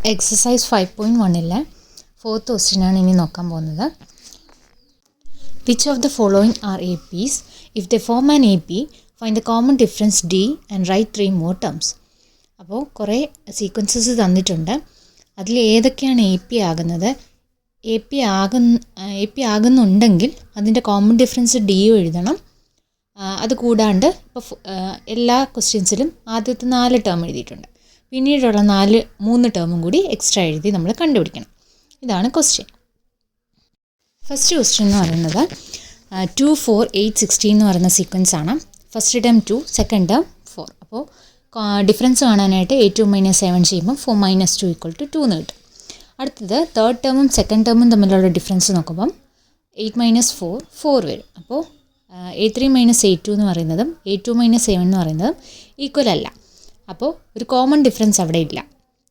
Exercise 5.1 fourth ക്വസ്റ്റ്യനാണ് ഇനി നോക്കാൻ പോകുന്നത്. Which of the following are A Ps? If the form an A P, find the common difference D and write 3 more terms. അപ്പോൾ കുറേ sequences തന്നിട്ടുണ്ട്. അതിൽ ഏതൊക്കെയാണ് എ പി ആകുന്നത്? എ പി ആകുന്നുണ്ടെങ്കിൽ അതിൻ്റെ കോമൺ ഡിഫറൻസ് ഡിയും എഴുതണം. അത് കൂടാണ്ട് ഇപ്പോൾ എല്ലാ ക്വസ്റ്റ്യൻസിലും ആദ്യത്തെ 4 ടേം എഴുതിയിട്ടുണ്ട്. പിന്നീടുള്ള 3 ടേമും കൂടി എക്സ്ട്രാ എഴുതി നമ്മൾ കണ്ടുപിടിക്കണം. ഇതാണ് ക്വസ്റ്റ്യൻ. ഫസ്റ്റ് ക്വസ്റ്റ്യൻ എന്ന് പറയുന്നത് 2, 4, 8, 16 എന്ന് പറയുന്ന സീക്വൻസ് ആണ്. First term 2, second term 4. അപ്പോൾ ഡിഫറൻസ് കാണാനായിട്ട് 8 - 7 ചെയ്യുമ്പോൾ 4 - 2 = 2 എന്ന് കിട്ടും. അടുത്തത് തേർഡ് ടേമും സെക്കൻഡ് ടേമും തമ്മിലുള്ള ഡിഫറൻസ് നോക്കുമ്പം 8 - 4 4 വരും. അപ്പോൾ A3 - A2 എന്ന് പറയുന്നതും A2 - A1 എന്ന് പറയുന്നതും ഈക്വൽ അല്ല. അപ്പോൾ ഒരു കോമൺ ഡിഫറൻസ് അവിടെ ഇല്ല.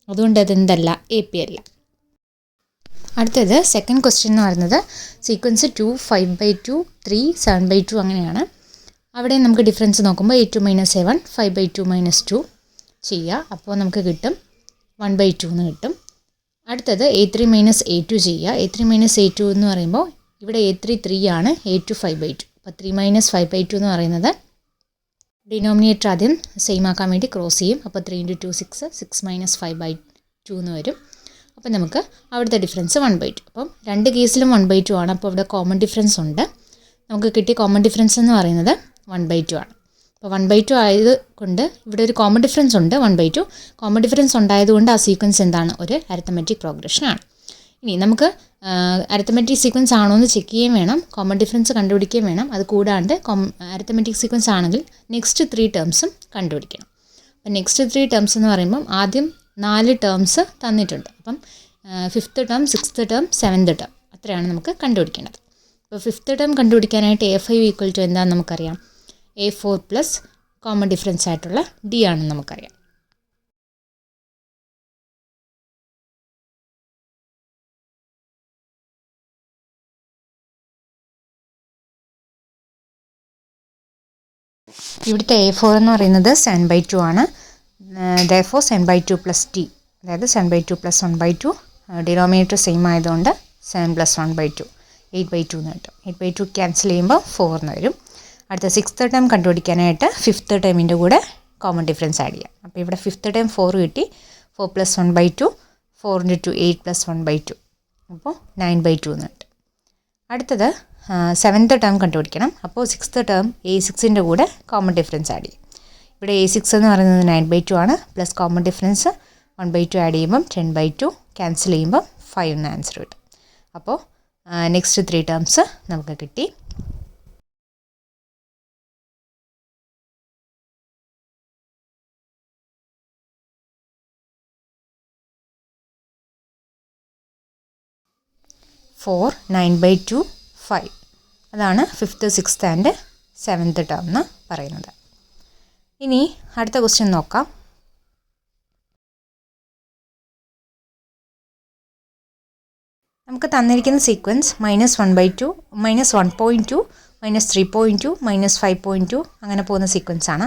അതുകൊണ്ട് അതെന്തല്ല, എ പി അല്ല. അടുത്തത് സെക്കൻഡ് ക്വസ്റ്റ്യൻ എന്ന് പറയുന്നത് സീക്വൻസ് 2, 5/2, 3, 7/2 അങ്ങനെയാണ്. അവിടെ നമുക്ക് ഡിഫറൻസ് നോക്കുമ്പോൾ A2 - A1 5/2 - 2 ചെയ്യുക. അപ്പോൾ നമുക്ക് കിട്ടും 1/2 എന്ന് കിട്ടും. അടുത്തത് A3 - A2 ചെയ്യുക. A3 - A2 എന്ന് പറയുമ്പോൾ ഇവിടെ A3 3 ആണ്, A2 5/2. അപ്പോൾ 3 - 5/2 എന്ന് പറയുന്നത് ഡിനോമിനേറ്റർ ആദ്യം സെയിം ആക്കാൻ വേണ്ടി ക്രോസ് ചെയ്യും. അപ്പോൾ 3 × 2 6, 6 - 5/2 എന്ന് വരും. അപ്പോൾ നമുക്ക് അവിടുത്തെ ഡിഫറൻസ് 1/2. അപ്പം രണ്ട് കേസിലും 1/2 ആണ്. അപ്പോൾ ഇവിടെ കോമൺ ഡിഫറൻസ് ഉണ്ട്. നമുക്ക് കിട്ടിയ കോമൺ ഡിഫറൻസ് എന്ന് പറയുന്നത് 1/2 ആണ്. അപ്പോൾ 1/2 ആയത് കൊണ്ട് ഇവിടെ ഒരു കോമൺ ഡിഫറൻസ് ഉണ്ട്, 1/2. കോമൺ ഡിഫറൻസ് ഉണ്ടായതുകൊണ്ട് ആ സീക്വൻസ് എന്താണ്, ഒരു അരിത്തമെറ്റിക് പ്രോഗ്രഷനാണ്. ഇനി നമുക്ക് അരിത്തമെറ്റിക് സീക്വൻസ് ആണോ എന്ന് ചെക്ക് ചെയ്യുകയും വേണം, കോമൺ ഡിഫറൻസ് കണ്ടുപിടിക്കുകയും വേണം. അത് കൂടാണ്ട് അരിത്തമെറ്റിക് സീക്വൻസ് ആണെങ്കിൽ നെക്സ്റ്റ് 3 ടേംസും കണ്ടുപിടിക്കണം. അപ്പം നെക്സ്റ്റ് 3 ടേംസ് എന്ന് പറയുമ്പം ആദ്യം 4 ടേംസ് തന്നിട്ടുണ്ട്. അപ്പം 5th term, 6th term, 7th term അത്രയാണ് നമുക്ക് കണ്ടുപിടിക്കേണ്ടത്. അപ്പോൾ 5th ടേം കണ്ടുപിടിക്കാനായിട്ട് A5 = എന്താണെന്ന് നമുക്കറിയാം, A4 പ്ലസ് കോമൺ ഡിഫറൻസ് ആയിട്ടുള്ള ഡി ആണെന്ന് നമുക്കറിയാം. ഇവിടുത്തെ A4 എന്ന് പറയുന്നത് 7/2 ആണ്. therefore 7/2 പ്ലസ് ഡി, അതായത് 7/2 പ്ലസ് 1/2, ഡിനോമിനേറ്റർ സെയിം ആയതുകൊണ്ട് 7 + 1/2 8/2 എന്ന് കിട്ടും. 8/2 ക്യാൻസൽ ചെയ്യുമ്പോൾ 4 എന്ന് വരും. അടുത്ത 6th ടേം കണ്ടുപിടിക്കാനായിട്ട് 5th ടേമിൻ്റെ കൂടെ കോമൺ ഡിഫറൻസ് ആഡ് ചെയ്യാം. അപ്പോൾ ഇവിടെ 5th ടേം 4 കിട്ടി. 4 + 1/2, 4 × 2 8 + 1/2, അപ്പോൾ 9/2 എന്ന് കിട്ടും. അടുത്തത് 7th ടേം കണ്ടുപിടിക്കണം. അപ്പോൾ 6th ടേം A6ൻ്റെ കൂടെ കോമൺ ഡിഫറൻസ് ആഡ് ചെയ്യും. ഇവിടെ A6 എന്ന് പറയുന്നത് 9/2 ആണ്. പ്ലസ് കോമൺ ഡിഫറൻസ് 1/2 ആഡ് ചെയ്യുമ്പം 10/2, ക്യാൻസൽ ചെയ്യുമ്പം 5 എന്ന് ആൻസർ കിട്ടും. അപ്പോൾ നെക്സ്റ്റ് 3 ടേംസ് നമുക്ക് കിട്ടി. ഫോർ 9/2 5 അതാണ് 5th, 6th and 7th term എന്ന് പറയുന്നത്. ഇനി അടുത്ത ക്വസ്റ്റ്യൻ നോക്കാം. നമുക്ക് തന്നിരിക്കുന്ന സീക്വൻസ് -1/2, -1.2, -3.2, -5.2 അങ്ങനെ പോകുന്ന സീക്വൻസ് ആണ്.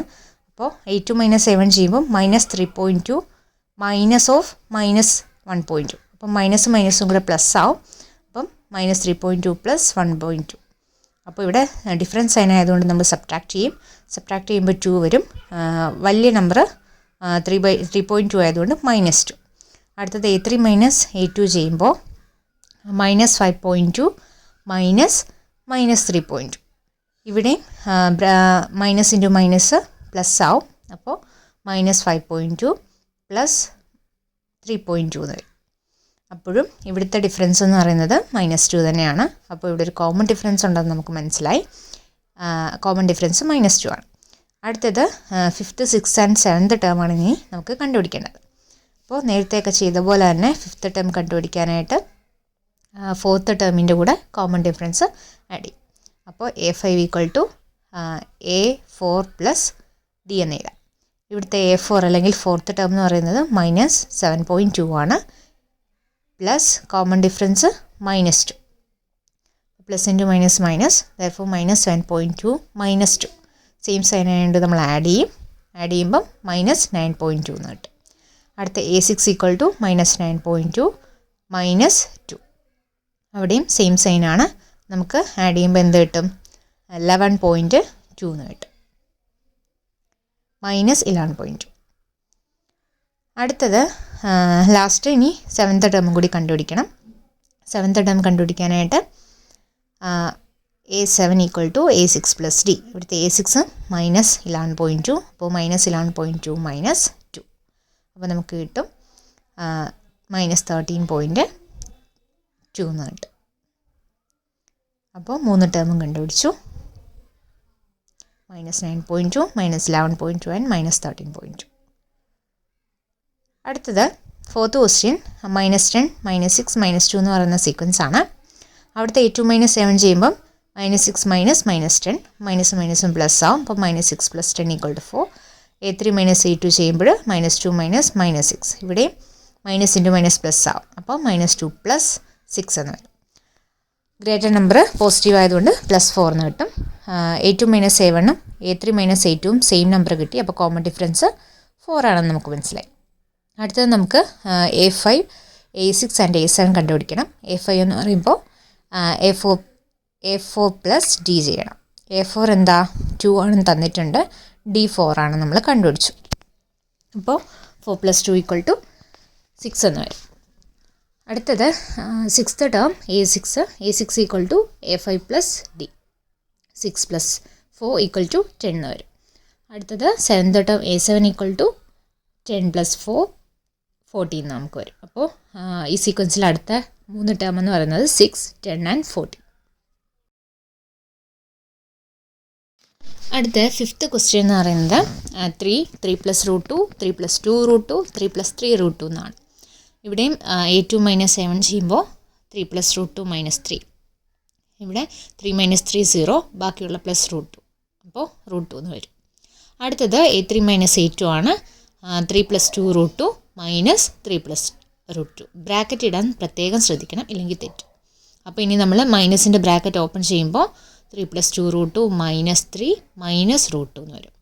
അപ്പോൾ A2 - A1 ചെയ്യുമ്പോൾ -3.2 -1.2, അപ്പം മൈനസും കൂടെ പ്ലസ് ആവും. അപ്പം -3.2 + 1.2. അപ്പോൾ ഇവിടെ ഡിഫറൻസ് സൈൻ ആയതുകൊണ്ട് നമ്മൾ സബ്ട്രാക്ട് ചെയ്യും. സബ്ട്രാക്ട് ചെയ്യുമ്പോൾ 2 വരും. വലിയ നമ്പർ 3.2 ആയതുകൊണ്ട് -2. അടുത്തത് A3 - A2 ചെയ്യുമ്പോൾ -5.2 -3.2. ഇവിടെ മൈനസ് ഇൻറ്റു മൈനസ് പ്ലസ് ആവും. അപ്പോൾ -5.2 + 3.2 എന്ന് വരും. അപ്പോഴും ഇവിടുത്തെ ഡിഫറൻസ് എന്ന് പറയുന്നത് -2 തന്നെയാണ്. അപ്പോൾ ഇവിടെ ഒരു കോമൺ ഡിഫറൻസ് ഉണ്ടെന്ന് നമുക്ക് മനസ്സിലായി. കോമൺ ഡിഫറൻസ് -2 ആണ്. അടുത്തത് 5th, 6th ആൻഡ് 7th ടേമാണ് ഇനി നമുക്ക് കണ്ടുപിടിക്കേണ്ടത്. അപ്പോൾ നേരത്തെയൊക്കെ ചെയ്ത പോലെ തന്നെ 5th ടേം കണ്ടുപിടിക്കാനായിട്ട് 4th ടേമിൻ്റെ കൂടെ കോമൺ ഡിഫറൻസ് ആഡ് ചെയ്യും. അപ്പോൾ A5 = A4 പ്ലസ് ഡി എന്ന് എഴുതാം. ഇവിടുത്തെ A4 അല്ലെങ്കിൽ 4th ടേം എന്ന് പറയുന്നത് -7.2 ആണ്. Plus common difference -2, plus into minus, therefore -7.2 -2 same sign ആയതുകൊണ്ട് നമ്മൾ ആഡ് ചെയ്യുമ്പം -9.2 എന്ന് കിട്ടും. അടുത്ത A6 ഈക്വൽ ടു -9.2 -2. അവിടെയും സെയിം സൈനാണ്. നമുക്ക് ആഡ് ചെയ്യുമ്പോൾ എന്ത് കിട്ടും? 11.2 എന്ന് കിട്ടും. -11.2. അടുത്തത് ലാസ്റ്റ് ഇനി 7th ടേമും കൂടി കണ്ടുപിടിക്കണം. 7th ടേം കണ്ടുപിടിക്കാനായിട്ട് A7 equal to A6 plus D. ഇവിടുത്തെ A6 -11.2. അപ്പോൾ -11.2 -2. അപ്പോൾ നമുക്ക് കിട്ടും -13.2 എന്ന് കിട്ടും. അപ്പോൾ 3 ടേമും കണ്ടുപിടിച്ചു. -9.2 -11.2 ആൻഡ് -13.2. അടുത്തത് 4th ക്വസ്റ്റ്യൻ -10 -6 -2 എന്ന് പറയുന്ന സീക്വൻസ് ആണ്. അവിടുത്തെ A2 -7 ചെയ്യുമ്പം -6 -10 മൈനസ് മൈനസും പ്ലസ് ആവും. അപ്പോൾ -6 + 10 = 4. A3 -A2 ചെയ്യുമ്പോൾ -2 -6. ഇവിടെ മൈനസ് ഇൻറ്റു മൈനസ് പ്ലസ് ആവും. അപ്പോൾ -2 + 6 എന്ന് വരും. ഗ്രേറ്റർ നമ്പർ പോസിറ്റീവ് ആയതുകൊണ്ട് +4 എന്ന് കിട്ടും. A2 -A1 A3 -A2 same number കിട്ടി. അപ്പോൾ കോമൺ ഡിഫറൻസ് 4 ആണെന്ന് നമുക്ക് മനസ്സിലായി. അടുത്തത് നമുക്ക് A5 A6 ആൻഡ് A7 കണ്ടുപിടിക്കണം. A5 എന്ന് പറയുമ്പോൾ A4 + D ചെയ്യണം. A4 എന്താ 2 ആണെന്ന് തന്നിട്ടുണ്ട്. D4 ആണ് നമ്മൾ കണ്ടുപിടിച്ചു. അപ്പോൾ 4 + 2 = 6 എന്ന് വരും. അടുത്തത് 6th term A6 equal to A5 + D. 6 + 4 = 10 എന്ന് വരും. അടുത്തത് 7th term A7 equal to 10 + 4 14 നമുക്ക് വരും. അപ്പോൾ ഈ സീക്വൻസിൽ അടുത്ത 3 ടേം എന്ന് പറയുന്നത് 6, 10 ആൻഡ് 14. അടുത്ത 5th ക്വസ്റ്റ്യൻ എന്ന് പറയുന്നത് 3 + √2 3 + 2√2 3 + 3√2 എന്നാണ്. ഇവിടെയും A2 -A1 ചെയ്യുമ്പോൾ 3 + √2 -3. ഇവിടെ 3 - 3 0, ബാക്കിയുള്ള +√2. അപ്പോൾ √2 എന്ന് വരും. അടുത്തത് A3 -A2 ആണ്. 3 + 2√2 -3 + √2. ബ്രാക്കറ്റ് ഇടാൻ പ്രത്യേകം ശ്രദ്ധിക്കണം, ഇല്ലെങ്കിൽ തെറ്റും. അപ്പോൾ ഇനി നമ്മൾ മൈനസിൻ്റെ ബ്രാക്കറ്റ് ഓപ്പൺ ചെയ്യുമ്പോൾ 3 + 2√2 -3 -√2 എന്ന് വരും.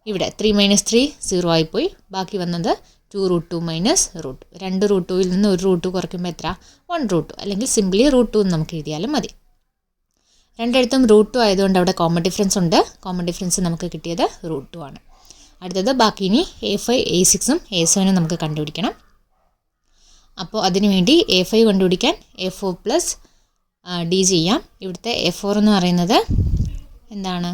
ഇവിടെ 3 - 3 0 ആയിപ്പോയി. ബാക്കി വന്നത് 2√2 -√2. 2 √2ൽ നിന്ന് 1 √2 കുറയ്ക്കുമ്പോൾ എത്ര? 1 √2, അല്ലെങ്കിൽ സിംപ്ലി √2 എന്ന് നമുക്ക് എഴുതിയാലും മതി. രണ്ടിടത്തും √2 ആയതുകൊണ്ട് അവിടെ കോമൺ ഡിഫറൻസ് ഉണ്ട്. കോമൺ ഡിഫറൻസ് നമുക്ക് കിട്ടിയത് √2 ആണ്. അടുത്തത് ബാക്കി ഇനി A5 A6 A7 നമുക്ക് കണ്ടുപിടിക്കണം. അപ്പോൾ അതിനുവേണ്ടി A5 കണ്ടുപിടിക്കാൻ A4 + D ചെയ്യാം. ഇവിടുത്തെ A4 എന്ന് പറയുന്നത് എന്താണ്?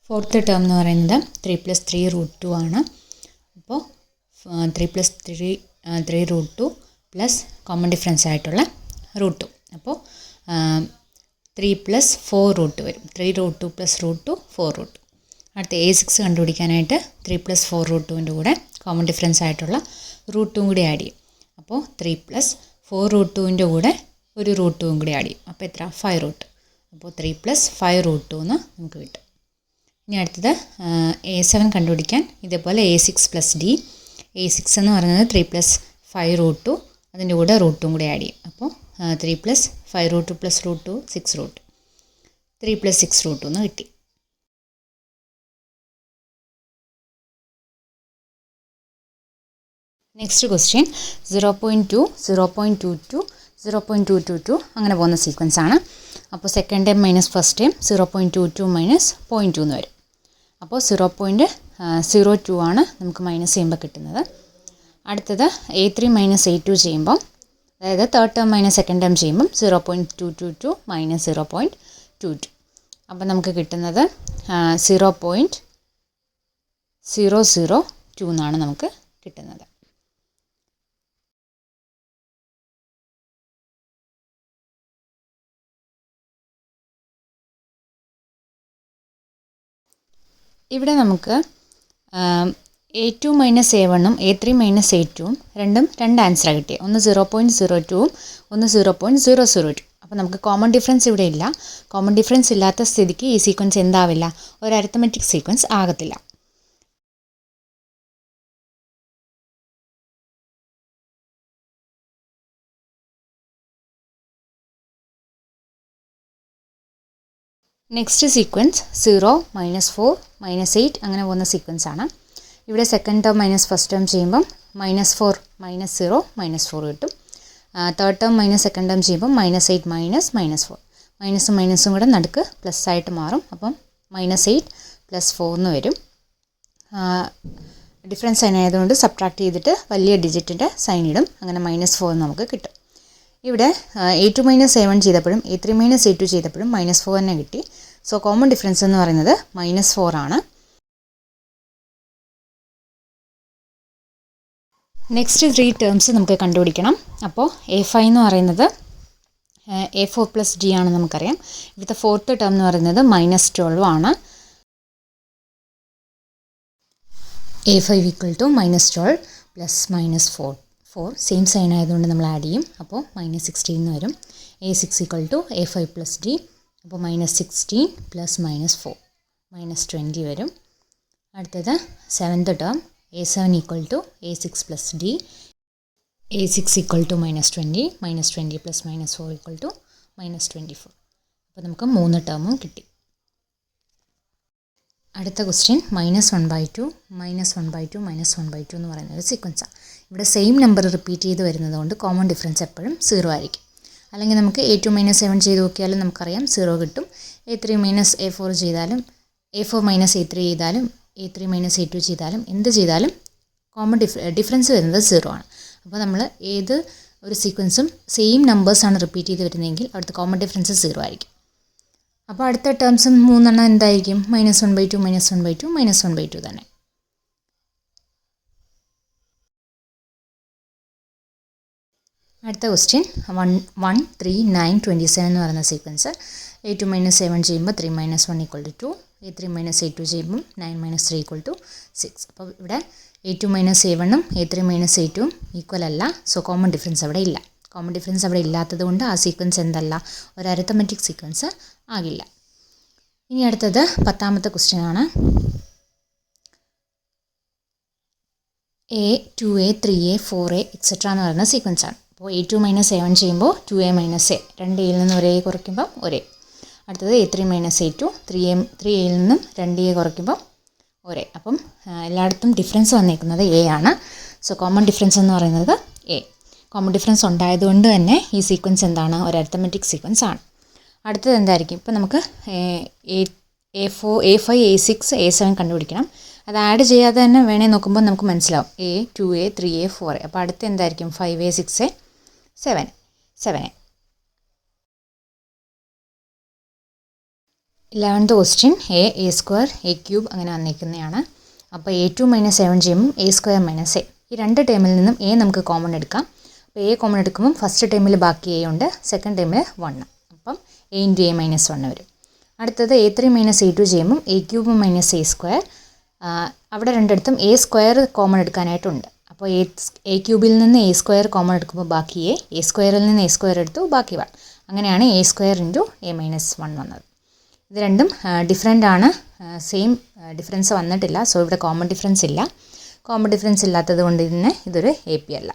ഫോർത്ത് ടേം എന്ന് പറയുന്നത് 3 + 3√2 ആണ്. അപ്പോൾ 3 + 3√2 പ്ലസ് കോമൺ ഡിഫറൻസ് ആയിട്ടുള്ള √2. അപ്പോൾ 3 + 4√2 വരും. 3√2 + √2 4√2. അടുത്ത A6 കണ്ടുപിടിക്കാനായിട്ട് 3 + 4√2ൻ്റെ കൂടെ കോമൺ ഡിഫറൻസ് ആയിട്ടുള്ള √2 കൂടി ആഡ് ചെയ്യും. അപ്പോൾ 3 + 4√2ൻ്റെ കൂടെ ഒരു √2 കൂടി ആഡ് ചെയ്യും. അപ്പോൾ എത്ര? 5√2. അപ്പോൾ 3 + 5√2 എന്ന് നമുക്ക് കിട്ടും. ഇനി അടുത്തത് A7 കണ്ടുപിടിക്കാൻ ഇതേപോലെ A6 + D. A6 എന്ന് പറയുന്നത് 3 + 5√2, അതിൻ്റെ കൂടെ √2 കൂടി ആഡ് ചെയ്യും. അപ്പോൾ 3 + 5√2 + √2 6√2. 3 + 6√2 എന്ന് കിട്ടി. നെക്സ്റ്റ് ക്വസ്റ്റ്യൻ 0.2 0.22 0.222 അങ്ങനെ പോകുന്ന സീക്വൻസ് ആണ്. അപ്പോൾ second time minus first time 0.22 - 0.2 എന്ന് വരും. അപ്പോൾ 0.02 ആണ് നമുക്ക് മൈനസ് ചെയ്യുമ്പോൾ കിട്ടുന്നത്. അടുത്തത് A3 - A2 ചെയ്യുമ്പം, അതായത് third term minus second term ചെയ്യുമ്പം 0.222 - 0.22. അപ്പോൾ നമുക്ക് കിട്ടുന്നത് 0.002 എന്നാണ് നമുക്ക് കിട്ടുന്നത്. ഇവിടെ നമുക്ക് A2 - A1 A3 - A2 രണ്ടും രണ്ട് ആൻസറാണ് കിട്ടിയത്. ഒന്ന് 0.02 ഒന്ന് 0.002. അപ്പോൾ നമുക്ക് കോമൺ ഡിഫറൻസ് ഇവിടെ ഇല്ല. കോമൺ ഡിഫറൻസ് ഇല്ലാത്ത സ്ഥിതിക്ക് ഈ സീക്വൻസ് എന്താവില്ല? ഒരു അരിത്തമെറ്റിക് സീക്വൻസ് ആകത്തില്ല. നെക്സ്റ്റ് സീക്വൻസ് 0 -4 -8 അങ്ങനെ പോകുന്ന സീക്വൻസ് ആണ്. ഇവിടെ second term minus first term ചെയ്യുമ്പം -4 -0 -4 കിട്ടും. Third term minus second term ചെയ്യുമ്പം -8 -4 മൈനസും മൈനസും കൂടെ നടുക്ക് പ്ലസ് ആയിട്ട് മാറും. അപ്പം -8 + 4 എന്ന് വരും. ഡിഫറൻസ് സൈൻ ആയതുകൊണ്ട് സബ്ട്രാക്ട് ചെയ്തിട്ട് വലിയ ഡിജിറ്റിൻ്റെ സൈൻ ഇടും. അങ്ങനെ -4 നമുക്ക് കിട്ടും. ഇവിടെ A2 - A1 ചെയ്തപ്പോഴും A3 - A2 ചെയ്തപ്പോഴും -4 തന്നെ കിട്ടി. സോ കോമൺ ഡിഫറൻസ് എന്ന് പറയുന്നത് -4 ആണ്. നെക്സ്റ്റ് 3 ടേംസ് നമുക്ക് കണ്ടുപിടിക്കണം. അപ്പോൾ A5 എന്ന് പറയുന്നത് A4 + D ആണെന്ന് നമുക്കറിയാം. ഇവിടുത്തെ ഫോർത്ത് ടേം എന്ന് പറയുന്നത് -12 ആണ്. A5 = -12 + -4 സെയിം സൈൻ ആയതുകൊണ്ട് നമ്മൾ ആഡ് ചെയ്യും. അപ്പോൾ -16 എന്ന് വരും. A6 = A5 + D. അപ്പോൾ -16 + -4 -20 വരും. അടുത്തത് seventh term A7 = A6 + D. A6 = -20 -20 + -4 = -24. അപ്പോൾ നമുക്ക് 3 ടേമും കിട്ടി. അടുത്ത ക്വസ്റ്റ്യൻ -1/2 -1/2 -1/2 എന്ന് പറയുന്ന ഒരു സീക്വൻസാണ്. ഇവിടെ സെയിം നമ്പർ റിപ്പീറ്റ് ചെയ്ത് വരുന്നതുകൊണ്ട് കോമൺ ഡിഫറൻസ് എപ്പോഴും 0 ആയിരിക്കും. അല്ലെങ്കിൽ നമുക്ക് A2 - A1 ചെയ്ത് നോക്കിയാലും നമുക്കറിയാം 0 കിട്ടും. A3 - A4 ചെയ്താലും A4 - A3 ചെയ്താലും A3 - A2 ചെയ്താലും എന്ത് ചെയ്താലും കോമൺ ഡിഫറൻസ് വരുന്നത് 0 ആണ്. അപ്പോൾ നമ്മൾ ഏത് ഒരു സീക്വൻസും സെയിം നമ്പേഴ്സാണ് റിപ്പീറ്റ് ചെയ്ത് വരുന്നതെങ്കിൽ അവിടുത്തെ കോമൺ ഡിഫറൻസ് 0 ആയിരിക്കും. അപ്പോൾ അടുത്ത ടേംസും 3 എന്തായിരിക്കും? -1/2 -1/2 -1/2 തന്നെ. അടുത്ത ക്വസ്റ്റ്യൻ 1 3 9 27 എന്ന് പറയുന്ന സീക്വൻസ്. A2 - A1 ചെയ്യുമ്പോൾ 3 - 1 = 2. A3 - A2 ചെയ്യുമ്പോൾ 9 - 3 = 6. അപ്പോൾ ഇവിടെ A2 - A1ഉം A3 - A2ഉം ഈക്വൽ അല്ല. സോ കോമൺ ഡിഫറൻസ് അവിടെ ഇല്ല. കോമൺ ഡിഫറൻസ് അവിടെ ഇല്ലാത്തത് കൊണ്ട് ആ സീക്വൻസ് എന്തല്ല, ഒരു അരിത്തമെറ്റിക് സീക്വൻസ് ആകില്ല. ഇനി അടുത്തത് 10ാമത്തെ ക്വസ്റ്റ്യൻ ആണ്. A 2A 3A 4A etc. എന്ന് പറയുന്ന സീക്വൻസ് ആണ്. അപ്പോൾ A2 - A1 ചെയ്യുമ്പോൾ 2A - A, 2Aയിൽ നിന്ന് 1A കുറയ്ക്കുമ്പോൾ 1A. അടുത്തത് A3 - A2 3Aയിൽ നിന്നും 2A കുറയ്ക്കുമ്പോൾ 1A. അപ്പം എല്ലായിടത്തും ഡിഫറൻസ് വന്നിരിക്കുന്നത് A ആണ്. സോ കോമൺ ഡിഫറൻസ് എന്ന് പറയുന്നത് A. കോമൺ ഡിഫറൻസ് ഉണ്ടായതുകൊണ്ട് തന്നെ ഈ സീക്വൻസ് എന്താണ്, ഒരു അരിത്തമെറ്റിക് സീക്വൻസ് ആണ്. അടുത്തത് എന്തായിരിക്കും? ഇപ്പോൾ നമുക്ക് A4 A5 A6 A7 കണ്ടുപിടിക്കണം. അത് ആഡ് ചെയ്യാതെ തന്നെ വേണേൽ നോക്കുമ്പോൾ നമുക്ക് മനസ്സിലാവും A 2A 3A 4A. അപ്പോൾ അടുത്ത് എന്തായിരിക്കും? 5A 6A 7A. 11th question A² A³ അങ്ങനെ വന്നിരിക്കുന്നതാണ്. അപ്പോൾ A2 - A1 ചെയ്യുമ്പോൾ A² - A. ഈ രണ്ട് ടേമിൽ നിന്നും A നമുക്ക് കോമൺ എടുക്കാം. അപ്പോൾ A കോമൺ എടുക്കുമ്പോൾ ഫസ്റ്റ് ടേമിൽ ബാക്കി A ഉണ്ട്, സെക്കൻഡ് ടേമിൽ 1. അപ്പം A × A - 1 വരും. അടുത്തത് A3 - A2 ചെയ്യുമ്പോൾ A³ - A². അവിടെ രണ്ടിടത്തും A² കോമൺ എടുക്കാനായിട്ടുണ്ട്. അപ്പോൾ A³ നിന്ന് A² കോമൺ എടുക്കുമ്പോൾ ബാക്കി A²ൽ നിന്ന് A² എടുത്തു ബാക്കി 1. അങ്ങനെയാണ് A² × A - 1 വന്നത്. ഇത് രണ്ടും ഡിഫറെൻ്റ് ആണ്, സെയിം ഡിഫറൻസ് വന്നിട്ടില്ല. സോ ഇവിടെ കോമൺ ഡിഫറൻസ് ഇല്ല. കോമൺ ഡിഫറൻസ് ഇല്ലാത്തത് കൊണ്ട് തന്നെ ഇതൊരു AP അല്ല.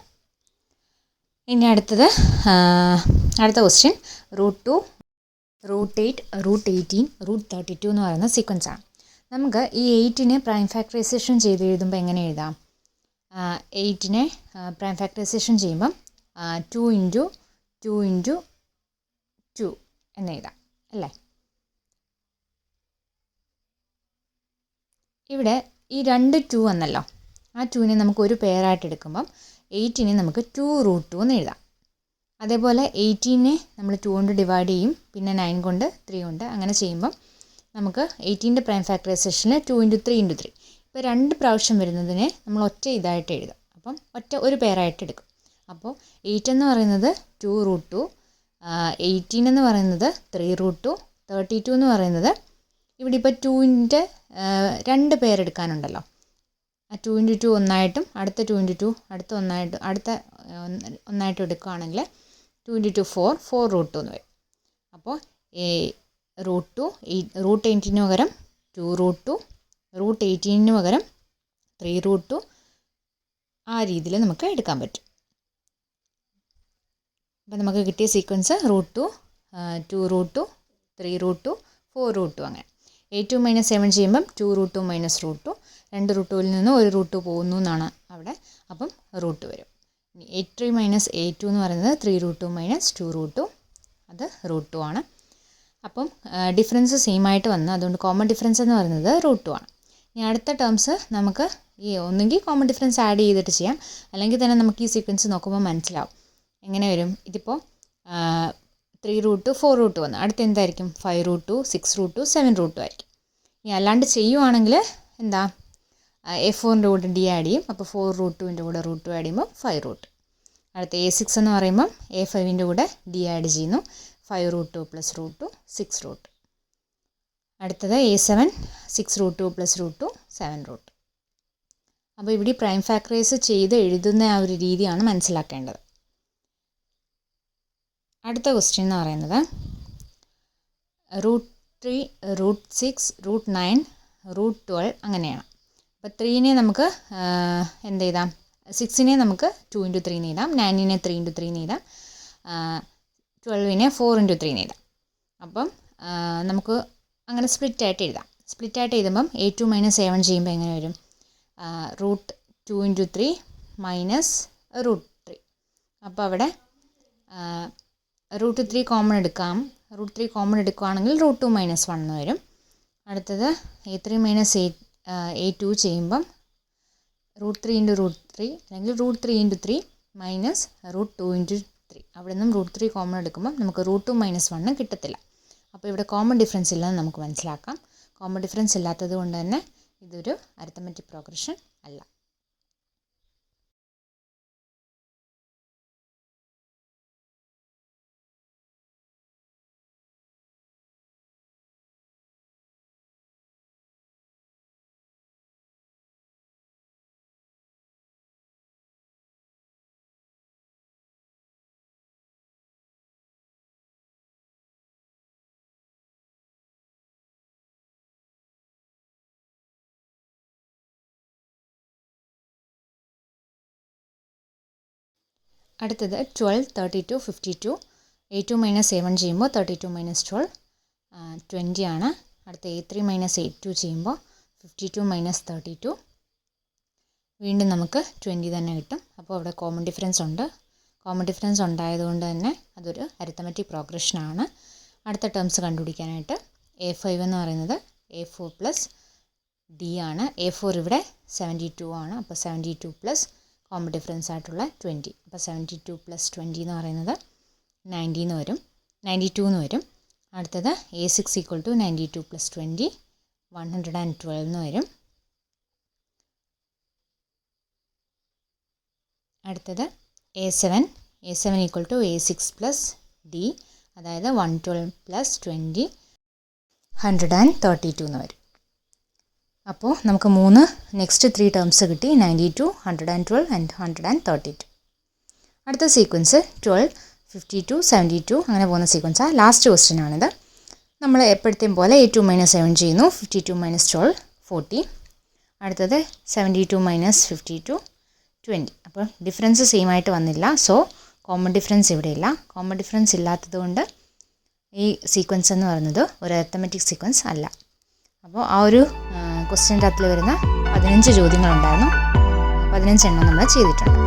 ഇനി അടുത്ത ക്വസ്റ്റ്യൻ √2 √8 √18 √32 എന്ന് പറയുന്ന സീക്വൻസ് ആണ്. നമുക്ക് ഈ 8നെ പ്രൈം ഫാക്ടറൈസേഷൻ ചെയ്ത് എഴുതുമ്പോൾ എങ്ങനെ എഴുതാം? 8നെ പ്രൈം ഫാക്ടറൈസേഷൻ ചെയ്യുമ്പം 2 × 2 × 2 എന്ന് എഴുതാം അല്ലേ? ഇവിടെ ഈ രണ്ട് 2 വന്നല്ലോ. ആ 2നെ നമുക്ക് ഒരു പെയറായിട്ട് എടുക്കുമ്പം 8നെ നമുക്ക് 2√2 എന്ന് എഴുതാം. അതേപോലെ 18നെ നമ്മൾ 2 കൊണ്ട് ഡിവൈഡ് ചെയ്യും, പിന്നെ 9 കൊണ്ട് 3 കൊണ്ട് അങ്ങനെ ചെയ്യുമ്പം നമുക്ക് 18ൻ്റെ പ്രൈം ഫാക്ടറൈസേഷനിൽ 2 × 3 × 3. ഇപ്പോൾ 2 പ്രാവശ്യം വരുന്നതിനെ നമ്മൾ ഒറ്റ ഇതായിട്ട് എഴുതാം. അപ്പം ഒരു പെയറായിട്ട് എടുക്കും. അപ്പോൾ 8 എന്ന് പറയുന്നത് 2√2, 18 എന്ന് പറയുന്നത് 3√2, 32 എന്ന് പറയുന്നത് ഇവിടെ ഇപ്പോൾ 2ൻ്റെ 2 പെയർ എടുക്കാനുണ്ടല്ലോ. ആ 2 × 2 ഒന്നായിട്ടും അടുത്ത 2 × 2 അടുത്ത ഒന്നായിട്ടും എടുക്കുകയാണെങ്കിൽ 2 × 2 4√2 എന്ന് വരും. അപ്പോൾ √8ന് പകരം 2√2, √18ന് പകരം 3√2 ആ രീതിയിൽ നമുക്ക് എടുക്കാൻ പറ്റും. അപ്പോൾ നമുക്ക് കിട്ടിയ സീക്വൻസ് √2, 2√2, 3√2, 4 റൂട്ട് 2 അങ്ങനെ. A2 - 7 ചെയ്യുമ്പം 2 റൂട്ട് 2 മൈനസ് റൂട്ട് 2, 2 റൂട്ട് 2ൽ നിന്ന് 1 റൂട്ട് 2 പോകുന്നു എന്നാണ് അവിടെ. അപ്പം റൂട്ട് വരും. A3 - A2 എന്ന് പറയുന്നത് 3 റൂട്ട് 2 മൈനസ് 2 റൂട്ട് 2, അത് റൂട്ട് 2 ആണ്. അപ്പം ഡിഫറൻസ് സെയിം ആയിട്ട് വന്നു, അതുകൊണ്ട് കോമൺ ഡിഫറൻസ് എന്ന് പറയുന്നത് റൂട്ട് 2 ആണ്. ഇനി അടുത്ത ടേംസ് നമുക്ക് ഈ ഒന്നുകിൽ കോമൺ ഡിഫറൻസ് ആഡ് ചെയ്തിട്ട് ചെയ്യാം, അല്ലെങ്കിൽ തന്നെ നമുക്ക് ഈ സീക്വൻസ് നോക്കുമ്പോൾ മനസ്സിലാവും എങ്ങനെ വരും. ഇതിപ്പോൾ 3 റൂട്ട് 2 4 റൂട്ട് 2 വന്നു, അടുത്ത് എന്തായിരിക്കും 5 റൂട്ട് 2 6 റൂട്ട് 2 7 റൂട്ട് 2 ആയിരിക്കും. ഇനി അല്ലാണ്ട് ചെയ്യുവാണെങ്കിൽ എന്താ A4ൻ്റെ കൂടെ D ആഡ് ചെയ്യും, അപ്പോൾ 4 റൂട്ട് 2ൻ്റെ കൂടെ റൂട്ട് 2 ആഡ് ചെയ്യുമ്പോൾ 5 റൂട്ട്. അടുത്ത A6 എന്ന് പറയുമ്പം A5ൻ്റെ കൂടെ D ആഡ് ചെയ്യുന്നു, 5 റൂട്ട് 2 പ്ലസ് റൂട്ട് 2 6 റൂട്ട്. അടുത്തത് A7 6 root 2 plus root 2 7 root. അപ്പോൾ ഇവിടെ പ്രൈം ഫാക്ടറൈസ് ചെയ്ത് എഴുതുന്ന ആ ഒരു രീതിയാണ് മനസ്സിലാക്കേണ്ടത്. അടുത്ത ക്വസ്റ്റ്യൻ എന്ന് പറയുന്നത് റൂട്ട് 3 റൂട്ട് 6 റൂട്ട് 9 റൂട്ട് 12 അങ്ങനെയാണ്. അപ്പോൾ 3നെ നമുക്ക് എന്ത് ചെയ്താം, 6നെ നമുക്ക് 2 × 3 എന്ന് എഴുതാം, 9നെ 3 × 3 എന്ന് എഴുതാം, 12നെ 4 × 3 എന്ന് എഴുതാം. അപ്പം നമുക്ക് അങ്ങനെ സ്പ്ലിറ്റായിട്ട് എഴുതാം. സ്പ്ലിറ്റായിട്ട് എഴുതുമ്പം A2 - A1 ചെയ്യുമ്പോൾ എങ്ങനെ വരും, റൂട്ട് 2 × 3 മൈനസ് റൂട്ട് 3. അപ്പോൾ അവിടെ റൂട്ട് 3 കോമൺ എടുക്കാം, റൂട്ട് 3 കോമൺ എടുക്കുകയാണെങ്കിൽ റൂട്ട് 2 - 1 എന്ന് വരും. അടുത്തത് A3 - A2 ചെയ്യുമ്പം റൂട്ട് 3 × റൂട്ട് 3 അല്ലെങ്കിൽ റൂട്ട് 3 × 3 മൈനസ് റൂട്ട് 2 × 3. അവിടെ നിന്നും റൂട്ട് 3 കോമൺ എടുക്കുമ്പോൾ നമുക്ക് റൂട്ട് 2 - 1 കിട്ടത്തില്ല. അപ്പോൾ ഇവിടെ കോമൺ ഡിഫറൻസ് ഇല്ലെന്ന് നമുക്ക് മനസ്സിലാക്കാം. കോമൺ ഡിഫറൻസ് ഇല്ലാത്തത് കൊണ്ട് തന്നെ ഇതൊരു അരിത്തമെറ്റിക് പ്രോഗ്രഷൻ അല്ല. അടുത്തത് 12 32 52. A2 - A1 ചെയ്യുമ്പോൾ 32 - 12 20 ആണ്. അടുത്ത A3 - A2 ചെയ്യുമ്പോൾ 52 - 32 വീണ്ടും നമുക്ക് 20 തന്നെ കിട്ടും. അപ്പോൾ അവിടെ കോമൺ ഡിഫറൻസ് ഉണ്ട്. കോമൺ ഡിഫറൻസ് ഉണ്ടായതുകൊണ്ട് തന്നെ അതൊരു അരിത്തമെറ്റിക് പ്രോഗ്രഷനാണ്. അടുത്ത ടേംസ് കണ്ടുപിടിക്കാനായിട്ട് A5 എന്ന് പറയുന്നത് A4 പ്ലസ് D ആണ്. A4 ഇവിടെ 72 ആണ്, അപ്പോൾ 72 പ്ലസ് കോമൺ ഡിഫറൻസ് ആയിട്ടുള്ള 20. അപ്പോൾ 72 + 20 എന്ന് പറയുന്നത് 92 എന്ന് വരും. അടുത്തത് A6 = 92 + 20 112 എന്ന് വരും. അടുത്തത് A7 = A6 + D, അതായത് 112 + 20 132 എന്ന് വരും. അപ്പോൾ നമുക്ക് നെക്സ്റ്റ് 3 ടേംസ് കിട്ടി, 92 112 ആൻഡ് 132. അടുത്ത സീക്വൻസ് 12 52 72 അങ്ങനെ പോകുന്ന സീക്വൻസാണ്. ലാസ്റ്റ് ക്വസ്റ്റ്യൻ ആണിത്. നമ്മൾ എപ്പോഴത്തെയും പോലെ A2 - A1 ചെയ്യുന്നു, 52 - 12 40. അടുത്തത് 72 - 52 20. അപ്പോൾ ഡിഫറൻസ് സെയിം ആയിട്ട് വന്നില്ല, സോ കോമൺ ഡിഫറൻസ് ഇവിടെ ഇല്ല. കോമൺ ഡിഫറൻസ് ഇല്ലാത്തത് കൊണ്ട് ഈ സീക്വൻസ് എന്ന് പറയുന്നത് ഒരു അരിത്തമെറ്റിക് സീക്വൻസ് അല്ല. അപ്പോൾ ആ ഒരു ക്വസ്റ്റ്യൻ്റെ അകത്തിൽ വരുന്ന 15 ചോദ്യങ്ങളുണ്ടായിരുന്നു, 15 എണ്ണം നമ്മൾ ചെയ്തിട്ടുണ്ട്.